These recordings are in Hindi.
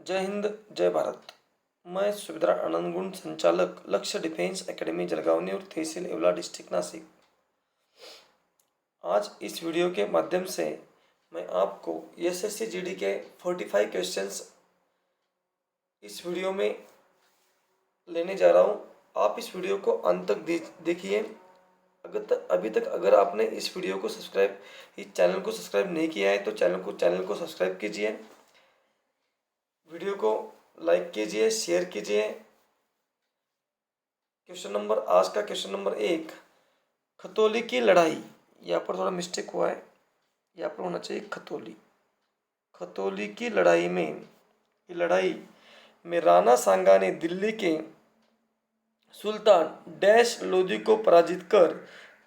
जय हिंद, जय भारत। मैं सुभेदार आनंद गुण, संचालक लक्ष्य डिफेंस एकेडमी जलगावनी और तहसील येवला डिस्ट्रिक्ट नासिक। आज इस वीडियो के माध्यम से मैं आपको एसएससी जीडी के 45 क्वेश्चंस इस वीडियो में लेने जा रहा हूँ। आप इस वीडियो को अंत तक देखिए। अभी तक अगर आपने इस वीडियो को इस चैनल को सब्सक्राइब नहीं किया है तो चैनल को सब्सक्राइब कीजिए, वीडियो को लाइक कीजिए, शेयर कीजिए। आज का क्वेश्चन नंबर 1, खतौली की लड़ाई। यहाँ पर थोड़ा मिस्टेक हुआ है, यहाँ पर होना चाहिए खतौली। खतौली की लड़ाई में राणा सांगा ने दिल्ली के सुल्तान डैश लोदी को पराजित कर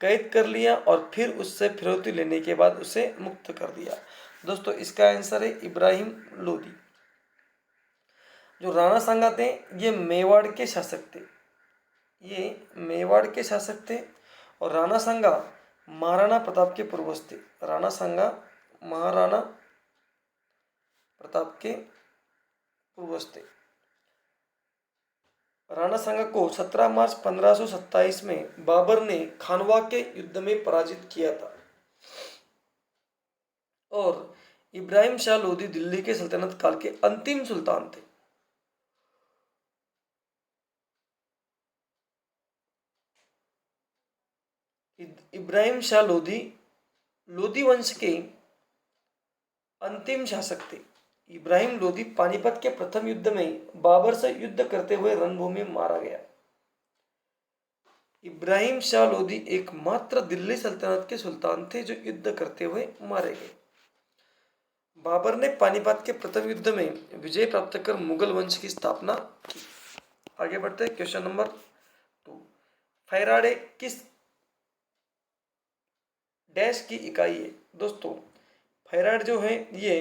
कैद कर लिया और फिर उससे फिरौती लेने के बाद उसे मुक्त कर दिया। दोस्तों, इसका आंसर है इब्राहिम लोदी। जो राणा सांगा थे ये मेवाड़ के शासक थे और राणा सांगा महाराणा प्रताप के पूर्वज थे। राणा सांगा महाराणा प्रताप के पूर्वज थे। राणा सांगा को 17 मार्च 1527 में बाबर ने खानवा के युद्ध में पराजित किया था और इब्राहिम शाह लोदी दिल्ली के सल्तनत काल के अंतिम सुल्तान थे। इब्राहिम शाह लोदी वंश के अंतिम शासक थे। इब्राहिम लोदी पानीपत के प्रथम युद्ध में बाबर से युद्ध करते हुए रणभूमि में मारा गया। इब्राहिम शाह लोदी एकमात्र दिल्ली सल्तनत के सुल्तान थे जो युद्ध करते हुए मारे गए। बाबर ने पानीपत के प्रथम युद्ध में विजय प्राप्त कर मुगल वंश की स्थापना की। आगे बढ़ते हैं, क्वेश्चन नंबर 2, फैराडे किस डैश की इकाई है। दोस्तों, फैराड जो है ये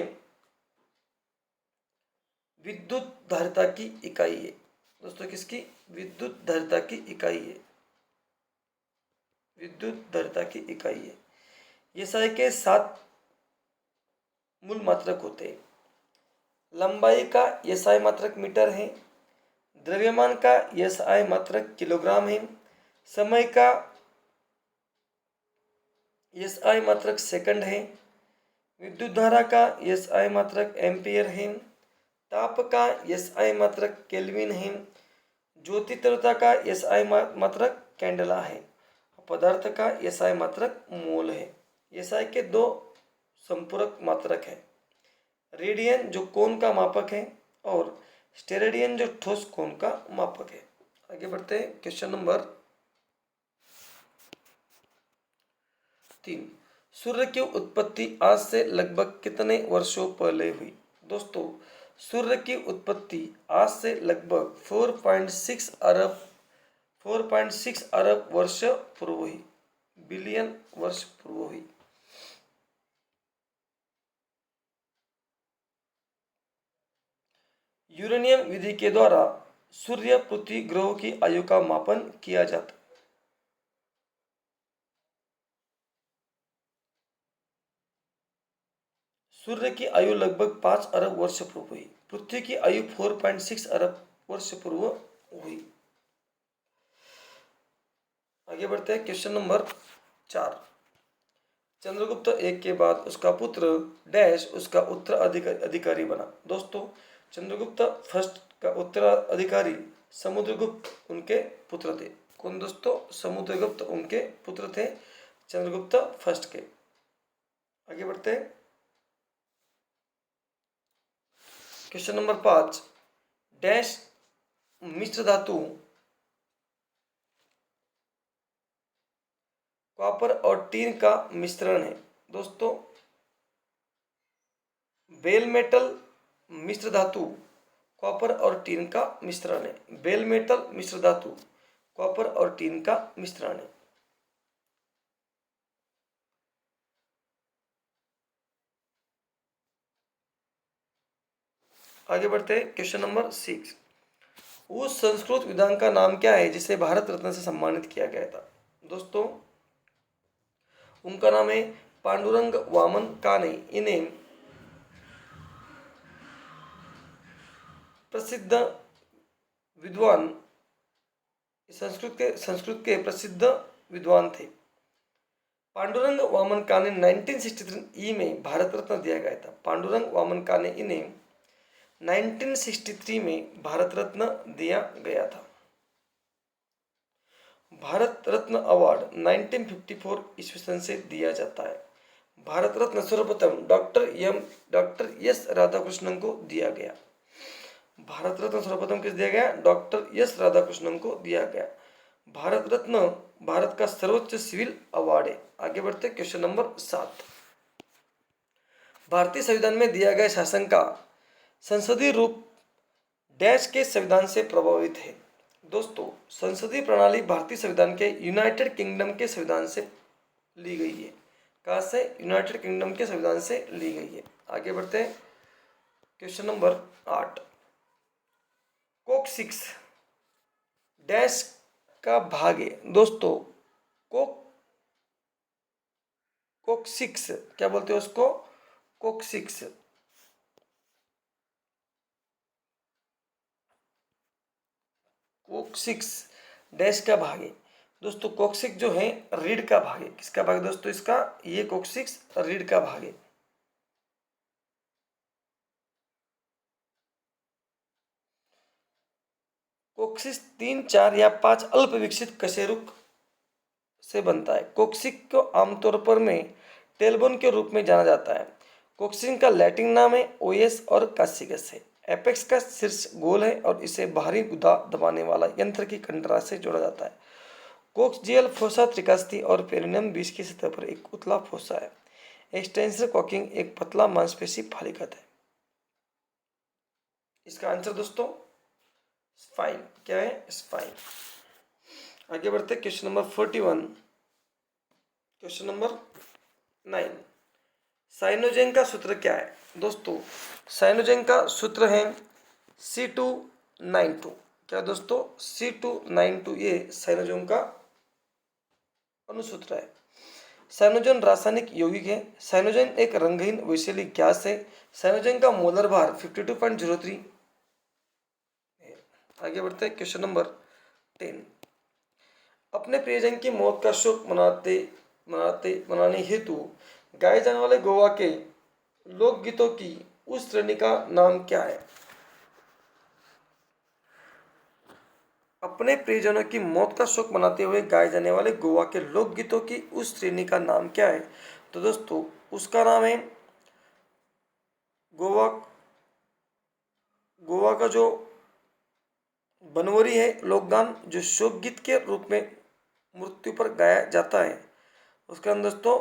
विद्युत धारिता की इकाई है। दोस्तों, किसकी? विद्युत धारिता की इकाई है। विद्युत धारिता की इकाई है। ये SI के 7 मूल मात्रक होते हैं। लंबाई का SI मात्रक मीटर है। द्रव्यमान का SI मात्रक किलोग्राम है। समय का SI मात्रक सेकंड है। विद्युत धारा का SI मात्रक एम्पियर है। ताप का SI मात्रक केल्विन है। ज्योति तीव्रता का SI मात्रक कैंडला है। पदार्थ का SI मात्रक मोल है। SI के 2 संपूरक मात्रक है। रेडियन जो कोण का मापक है और स्टेरेडियन जो ठोस कोण का मापक है। आगे बढ़ते हैं, क्वेश्चन नंबर 3, सूर्य की उत्पत्ति आज से लगभग कितने वर्षों पहले हुई। दोस्तों, सूर्य की उत्पत्ति आज से लगभग 4.6 अरब वर्ष पूर्व हुई, बिलियन वर्ष पूर्व हुई। यूरेनियम विधि के द्वारा सूर्य पृथ्वी ग्रहों की आयु का मापन किया जाता। सूर्य की आयु लगभग 5 अरब वर्ष पूर्व हुई। पृथ्वी की आयु 4.6 अरब वर्ष पूर्व हुई। आगे बढ़ते हैं, क्वेश्चन नंबर 4, चंद्रगुप्त एक के बाद उसका पुत्र डैश उसका उत्तराधिकारी बना। दोस्तों, चंद्रगुप्त फर्स्ट का उत्तराधिकारी समुद्रगुप्त उनके पुत्र थे। कौन दोस्तों? समुद्रगुप्त उनके पुत्र थे, चंद्रगुप्त फर्स्ट के। आगे बढ़ते हैं, क्वेश्चन नंबर 5, डैश मिश्र धातु कॉपर और टीन का मिश्रण है। दोस्तों, बेल मेटल मिश्र धातु कॉपर और टीन का मिश्रण है। बेल मेटल मिश्र धातु कॉपर और टीन का मिश्रण है। आगे बढ़ते हैं, क्वेश्चन नंबर 6, उस संस्कृत विद्वान का नाम क्या है जिसे भारत रत्न से सम्मानित किया गया था। दोस्तों, उनका नाम है पांडुरंग वामन काने। इन्हें प्रसिद्ध विद्वान, संस्कृत के प्रसिद्ध विद्वान थे। पांडुरंग वामन काने 1963 में भारत रत्न दिया गया था। पांडुरंग वामन काने इन्हें 1963 में भारत रत्न दिया गया था। भारत रत्न अवार्ड 1954 ईस्वी सन से दिया जाता है। भारत रत्न सर्वप्रथम डॉक्टर एस राधाकृष्णन को दिया गया। भारत रत्न सर्वप्रथम किस दिया गया? डॉक्टर एस राधाकृष्णन को दिया गया। भारत रत्न भारत का सर्वोच्च सिविल अवार्ड है। आगे बढ़ते क्वेश्चन नंबर 7। भारतीय संविधान में दिया गया शासन का संसदीय रूप डैश के संविधान से प्रभावित है। दोस्तों, संसदीय प्रणाली भारतीय संविधान के यूनाइटेड किंगडम के संविधान से ली गई है। कहाँ से? यूनाइटेड किंगडम के संविधान से ली गई है। आगे बढ़ते हैं क्वेश्चन नंबर 8। कोक 6 डैश का भाग है। दोस्तों, कोक 6 क्या बोलते हैं उसको? कोक 6 डैश का भाग है। दोस्तों, कोक 6 जो है रीढ़ का भाग है। किसका भाग है दोस्तों? इसका ये कोक 6 रीढ़ का भाग है। कोक्सिस 3, 4 या 5 अल्प विकसित कशेरुक से बनता है। कोक्सिक को आमतौर पर में टेलबोन के रूप में जाना जाता है। कोक्सिन का लैटिन नाम है ओएस और कासिगस है। एपेक्स का शीर्ष गोल है और इसे बाहरी गुदा दबाने वाला यंत्र की कंडरा से जोड़ा जाता है। कोक्सियल फोसा त्रिकास्थी और पेरिनियम बीच की सतह पर एक उतला फोसा है। एक्सटेंसर कॉकिंग एक पतला मांसपेशी फालिकत है। इसका आंसर दोस्तों स्पाइन। क्या है? स्पाइन। आगे बढ़ते क्वेश्चन नंबर 41। Question number 9। साइनोजेन का सूत्र क्या है? दोस्तों, साइनोजेन का सूत्र है C292। क्या दोस्तों? C292 ये साइनोजेन का अनुसूत्र है। साइनोजेन रासायनिक यौगिक है। साइनोजेन एक रंगहीन विषैली गैस है। साइनोजेन का मोलर भार 52.03 है। आगे बढ़ते हैं क्वेश्चन नंबर 10। अपने प्रियजन की मौत का शोक मनाने हेतु गाए जाने वाले गोवा के लोकगीतों की उस श्रेणी का नाम क्या है? अपने प्रियजनों की मौत का शोक मनाते हुए गाए जाने वाले गोवा के लोकगीतों की उस श्रेणी का नाम क्या है? तो दोस्तों, उसका नाम है गोवा का जो बनवरी है लोकगान, जो शोक गीत के रूप में मृत्यु पर गाया जाता है, उसका नाम दोस्तों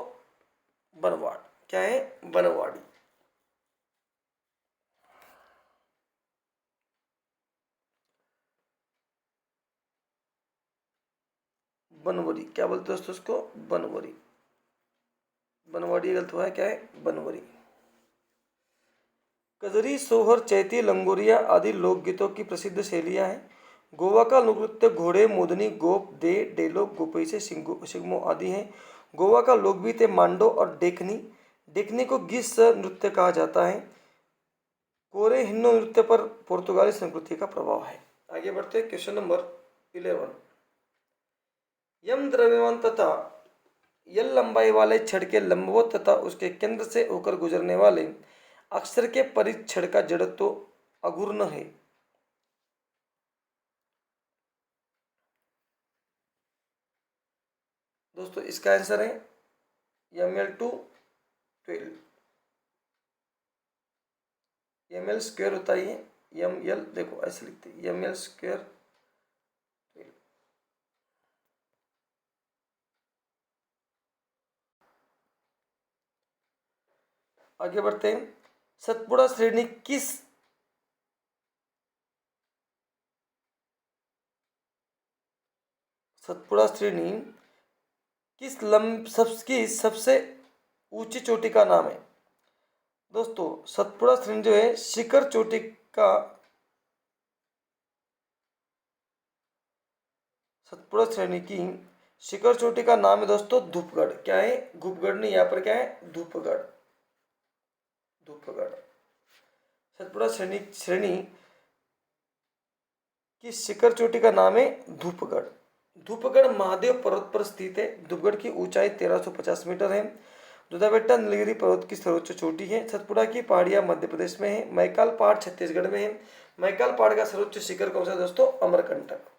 बनवाड़। क्या है? बनवाड़ी। बनवरी क्या बोलते हैं दोस्तों उसको? बनवरी। बनवाड़ी गलत हुआ है। क्या है? बनवरी। कजरी, सोहर, चैती, लंगोरिया आदि लोकगीतों की प्रसिद्ध शैलियां हैं। गोवा का लोकनृत्य घोड़े, मोदनी, गोप, दे, डेलो, गोपैसे, सिग्मो आदि हैं। गोवा का लोकगीत है मांडो और डेकनी। डेकनी को गिस नृत्य कहा जाता है। कोरे हिन्नो नृत्य पर पुर्तगाली संस्कृति का प्रभाव है। आगे बढ़ते हैं क्वेश्चन नंबर 11। यम द्रव्यमान तथा यल लंबाई वाले छड़ के लंबवत तथा उसके केंद्र से होकर गुजरने वाले अक्षर के परिच्छेद का जड़त्व अघूर्ण है। दोस्तों, इसका आंसर है ML2 12। ML स्क्वायर होता है ये। ML देखो ऐसे लिखते हैं ML स्क्वायर 12। आगे बढ़ते हैं। सतपुड़ा श्रेणी किस सतपुड़ा श्रेणी की सबसे ऊंची चोटी का नाम है? दोस्तों, सतपुड़ा श्रेणी जो है शिखर चोटी का सतपुड़ा श्रेणी की शिखर चोटी का नाम है दोस्तों धूपगढ़। क्या है? धूपगढ़ नहीं, यहाँ पर क्या है? धूपगढ़। धूपगढ़। सतपुड़ा श्रेणी की शिखर चोटी का नाम है धूपगढ़। धूपगढ़ महादेव पर्वत पर स्थित है। धूपगढ़ की ऊंचाई 1350 मीटर है। दुधाबेट्टा नीलगिरी पर्वत की सर्वोच्च चोटी है। सतपुड़ा की पहाड़ियां मध्य प्रदेश में है। मैकाल पहाड़ छत्तीसगढ़ में है। मैकाल पहाड़ का सर्वोच्च शिखर कौन सा है दोस्तों? अमरकंटक।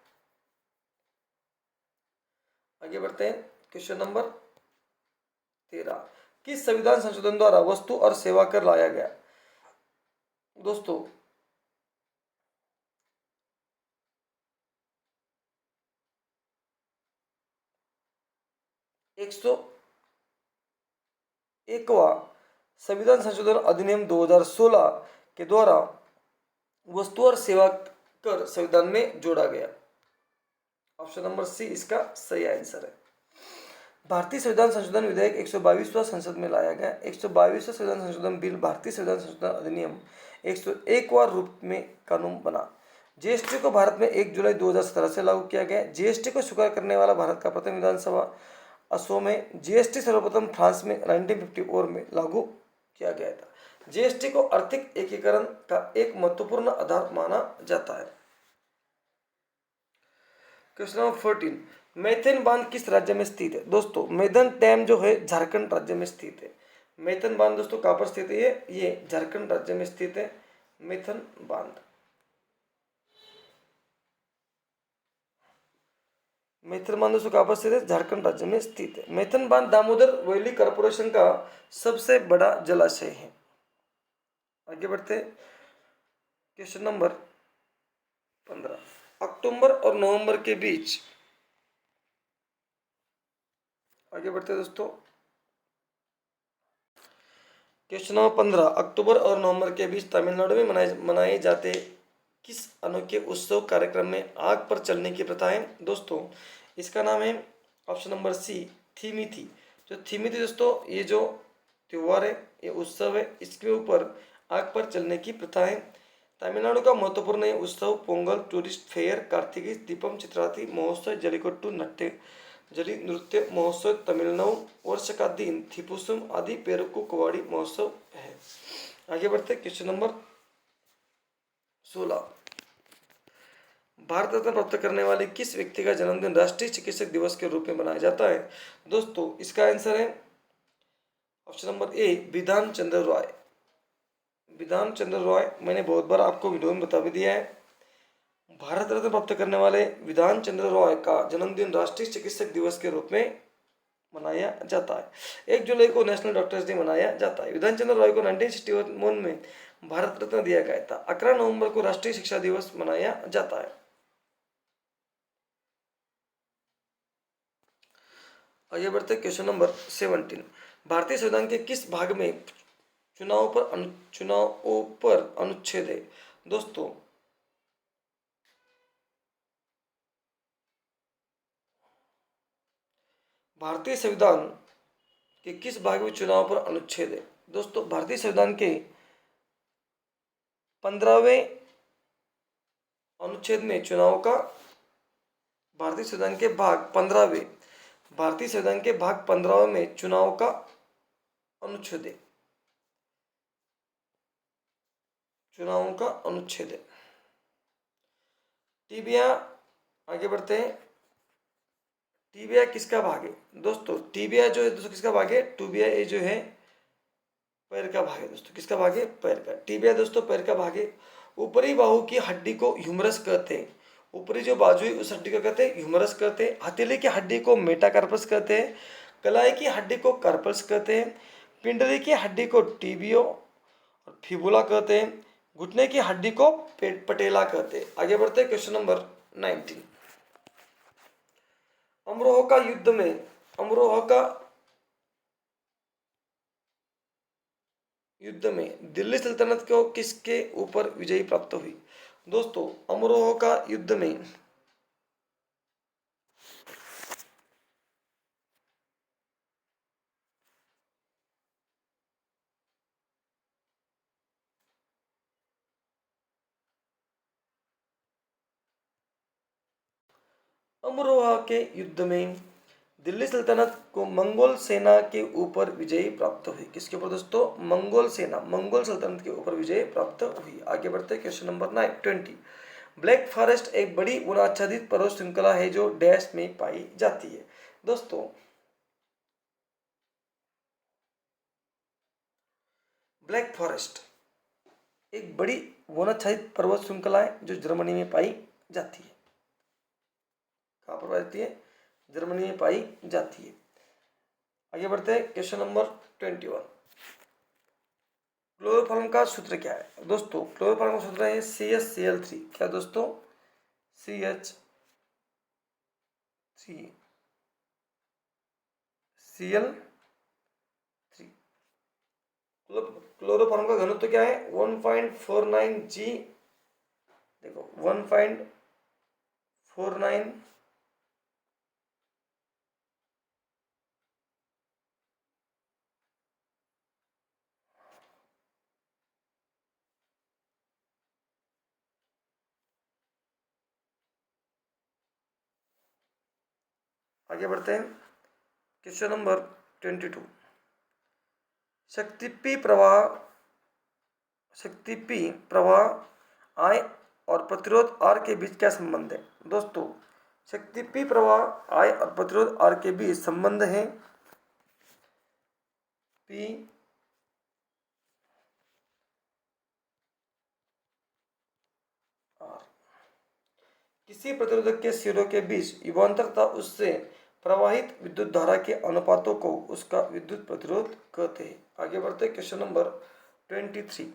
आगे बढ़ते हैं, क्वेश्चन नंबर 13, किस संविधान संशोधन द्वारा वस्तु और सेवा कर लाया गया? दोस्तों, एक सौ एकवा संविधान संशोधन अधिनियम 2016 के द्वारा वस्तु और सेवा कर संविधान में जोड़ा गया। ऑप्शन नंबर सी इसका सही आंसर है। भारतीय संविधान संशोधन विधेयक 122वां संसद में लाया गया। 122वां संविधान संशोधन बिल भारतीय संविधान संशोधन अधिनियम 101वां रूप में कानून बना। जीएसटी को भारत में 1 जुलाई 2017 से लागू किया गया। जीएसटी को स्वीकार करने वाला भारत का प्रथम विधानसभा असम में। जीएसटी सर्वप्रथम फ्रांस में 1954 में लागू किया गया था। जीएसटी को आर्थिक एकीकरण का एक महत्वपूर्ण आधार माना जाता है। क्वेश्चन नंबर 14, मैथन बांध किस राज्य में स्थित है? दोस्तों, मैथन डैम जो है झारखंड राज्य में स्थित है। मैथन बांध दोस्तों कहाँ पर स्थित है? ये झारखंड राज्य में स्थित है मैथन बांध। मैथन बांध दोस्तों कहाँ पर स्थित है? झारखंड राज्य में स्थित है। मैथन बांध दामोदर वैली कॉर्पोरेशन का सबसे बड़ा जलाशय है। आगे बढ़ते, क्वेश्चन नंबर 15, अक्टूबर और नवंबर के बीच, आगे बढ़ते दोस्तों, क्वेश्चन नंबर 15, अक्टूबर और नवंबर के बीच तमिलनाडु में मनाए जाते किस अनोखे उत्सव कार्यक्रम में आग पर चलने की प्रथा है? दोस्तों, इसका नाम है ऑप्शन नंबर सी थीमिथि। जो थीमिथि दोस्तों, ये जो त्योहार है, ये उत्सव है, इसके ऊपर आग पर चलने की प्रथा है। तमिलनाडु का महत्वपूर्ण उत्सव पोंगल, टूरिस्ट फेयर, कार्तिकी दीपम, चित्राती महोत्सव, जलीकट्टू नट्टे जली नृत्य महोत्सव, तमिलनाडु वर्ष का दिन थीपुसम आदि पेरुक्कू कुवाड़ी महोत्सव है। आगे बढ़ते, क्वेश्चन नंबर 16, भारत रत्न प्राप्त करने वाले किस व्यक्ति का जन्मदिन राष्ट्रीय चिकित्सक दिवस के रूप में मनाया जाता है? दोस्तों, इसका आंसर है option number A Bidhan Chandra Roy. Bidhan Chandra Roy, मैंने बहुत बार आपको वीडियो में बता भी दिया है। भारत रत्न प्राप्त करने वाले विधान चंद्र रॉय का जन्मदिन राष्ट्रीय चिकित्सक दिवस के रूप में मनाया जाता है। 1 जुलाई को नेशनल डॉक्टर्स डे मनाया जाता है। विधान चंद्र रॉय को 1961 में भारत रत्न दिया गया था। 11 नवंबर को राष्ट्रीय शिक्षा दिवस मनाया जाता है। आगे बढ़ते, क्वेश्चन नंबर 17, भारतीय संविधान के किस भाग में चुनाव पर अनुच्छेद है? दोस्तों, भारतीय संविधान के किस भाग में चुनाव पर अनुच्छेद है? दोस्तों, भारतीय संविधान के 15वें अनुच्छेद में चुनाव का भारतीय संविधान के भाग 15वें भारतीय संविधान के भाग 15वें में चुनाव का अनुच्छेद है। चुनावों का अनुच्छेद है। टीबिया, आगे बढ़ते हैं, टीबिया किसका भाग है? दोस्तों, टीबिया जो है दोस्तों किसका भाग है? टीबिया ये जो है पैर का भाग है दोस्तों। किसका भाग है? पैर का। टीबिया दोस्तों पैर का भाग है। ऊपरी बाहु की हड्डी को ह्यूमरस कहते हैं। ऊपरी जो बाजू है उस हड्डी को कहते हैं ह्यूमरस कहते हैं। हथेली की हड्डी को मेटाकार्पस कहते हैं। कलाई की हड्डी को कार्पल्स कहते हैं। पिंडली की हड्डी को टीबियो और फिबुला कहते हैं। घुटने की हड्डी को पटेला कहते हैं। आगे बढ़ते हैं, क्वेश्चन नंबर 19, अमरोहा युद्ध में दिल्ली सल्तनत को किसके ऊपर विजय प्राप्त हुई? दोस्तों, अमरोहा का युद्ध में अमरोहा के युद्ध में दिल्ली सल्तनत को मंगोल सेना के ऊपर विजय प्राप्त हुई। किसके ऊपर दोस्तों? मंगोल सल्तनत के ऊपर विजय प्राप्त हुई। आगे बढ़ते, क्वेश्चन नंबर 20, ब्लैक फॉरेस्ट एक बड़ी वनाच्छादित पर्वत श्रृंखला है जो डैश में पाई जाती है। दोस्तों ब्लैक फॉरेस्ट एक बड़ी वनाच्छादित पर्वत श्रृंखला है जो जर्मनी में पाई जाती है। कहाँ पर पाई जाती है? जर्मनी में पाई जाती है। आगे बढ़ते हैं, क्वेश्चन नंबर 21। क्लोरोफॉर्म का सूत्र क्या है? दोस्तों क्लोरोफॉर्म का सूत्र है CH Cl3। क्या दोस्तों? CH3 Cl3। क्लोरोफॉर्म का घनत्व क्या है? 1.49 G। देखो 1.49 आगे बढ़ते हैं, क्वेश्चन नंबर 22। शक्ति P प्रवाह I और प्रतिरोध R के बीच क्या संबंध है? दोस्तों शक्ति P प्रवाह I और प्रतिरोध R के बीच संबंध है P R। किसी प्रतिरोधक के सिरों के बीच युगांतर तथा उससे प्रवाहित विद्युत धारा के अनुपातों को उसका विद्युत प्रतिरोध कहते हैं। आगे बढ़ते क्वेश्चन नंबर 23।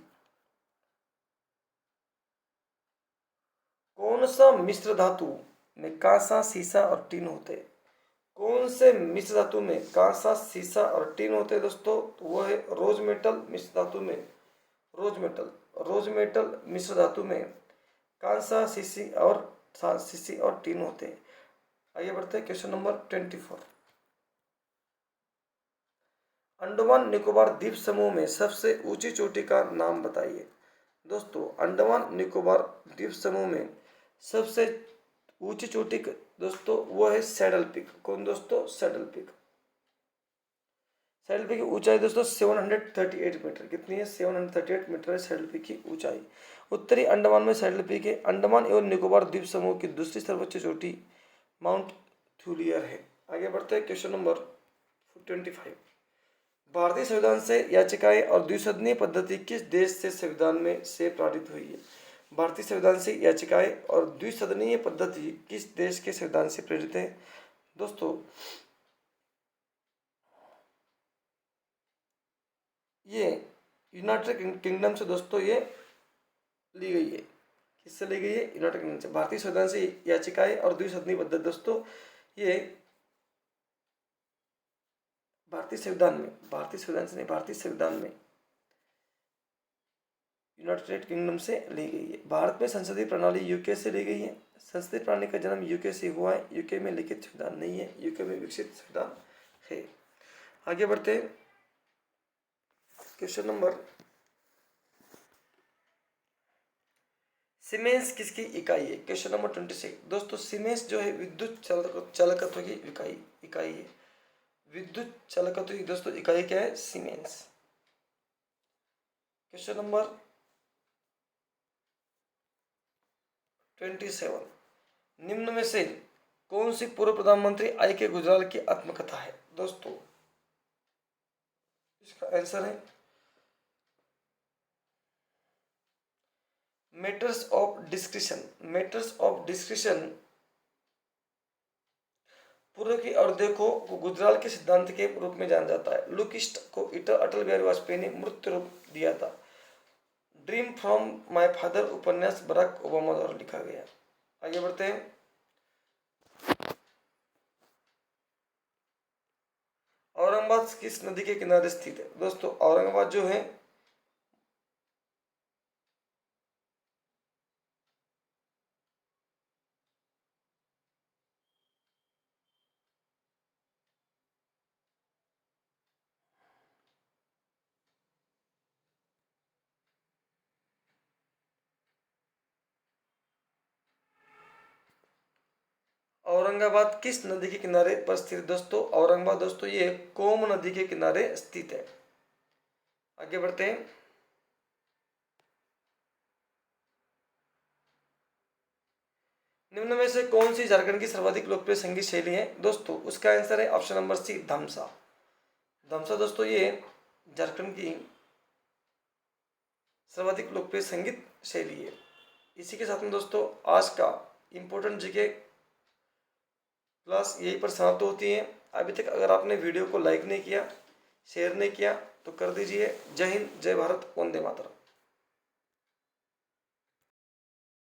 कौन सा मिश्र धातु में कांसा, सीसा और टीन होते हैं? कौन से मिश्र धातु में कांसा, सीसा और टीन होते हैं दोस्तों? तो वो है रोज मेटल मिश्र धातु में रोज मेटल मिश्र धातु में कांसा, सीसी और टीन होते हैं। आगे बढ़ते हैं क्वेश्चन नंबर 24। अंडमान निकोबार द्वीप समूह में सबसे ऊंची चोटी का नाम बताइए। दोस्तों अंडमान निकोबार द्वीप समूह में सबसे ऊंची चोटी दोस्तों वो है सैडल पीक। कौन दोस्तों? Saddle peak. सैडल पीक की ऊंचाई दोस्तों 738 मीटर। कितनी है? 738 मीटर है सैडल पीक की ऊंचाई। उत्तरी अंडमान में सैडल पीक है। अंडमान एवं निकोबार द्वीप समूह की दूसरी सर्वोच्च चोटी माउंट थ्यूलियर है। आगे बढ़ते हैं क्वेश्चन नंबर 25। भारतीय संविधान से याचिकाएं और द्विसदनीय पद्धति किस देश से संविधान में से पारित हुई है? भारतीय संविधान से याचिकाएं और द्विसदनीय पद्धति किस देश के संविधान से प्रेरित है? दोस्तों ये यूनाइटेड किंगडम से दोस्तों ये ली गई है। किससे ली गई है? यूनाइटेड किंगडम से। भारतीय संविधान से याचिकाएं और द्विसदनीय पद्धति दोस्तों ये भारतीय संविधान में यूनाइटेड किंगडम से ली गई है। भारत में संसदीय प्रणाली यूके से ली गई है। संसदीय प्रणाली का जन्म यूके से हुआ है। यूके में लिखित संविधान नहीं है, यूके में विकसित संविधान है। आगे बढ़ते क्वेश्चन नंबर, सीमेंस किसकी इकाई है? Question number 26। दोस्तों सीमेंस जो है विद्युत चालकत्व की इकाई है। विद्युत चालकत्व की दोस्तों इकाई क्या है? सीमेंस। Question number 27। निम्न में से कौन सी पूर्व प्रधानमंत्री आई के गुजराल की आत्मकथा है? दोस्तों इसका आंसर है मैटर्स ऑफ डिस्क्रिशन पूर्व की अवधेयों को गुजराल के सिद्धांत के रूप में जाना जाता है। लुकिस्ट को अटल बिहारी वाजपेयी ने मृत्यु रूप दिया था। ड्रीम फ्रॉम माय फादर उपन्यास बराक ओबामा द्वारा लिखा गया। आगे बढ़ते हैं, औरंगाबाद किस नदी के किनारे स्थित है? दोस्तों औरंगाबाद जो है औरंगाबाद किस नदी के किनारे पर स्थित? दोस्तों औरंगाबाद दोस्तों ये कोम नदी के किनारे स्थित है। आगे बढ़ते हैं, निम्न में से कौन सी झारखंड की सर्वाधिक लोकप्रिय संगीत शैली है दोस्तों? उसका आंसर है ऑप्शन नंबर सी, धमसा। धमसा दोस्तों ये झारखंड की सर्वाधिक लोकप्रिय संगीत शैली है। इसी के साथ में दोस्तों आज का इम्पोर्टेंट जीके क्लास यहीं पर समाप्त होती है। अभी तक अगर आपने वीडियो को लाइक नहीं किया, शेयर नहीं किया तो कर दीजिए। जय हिंद, जय भारत, वंदे मातरम।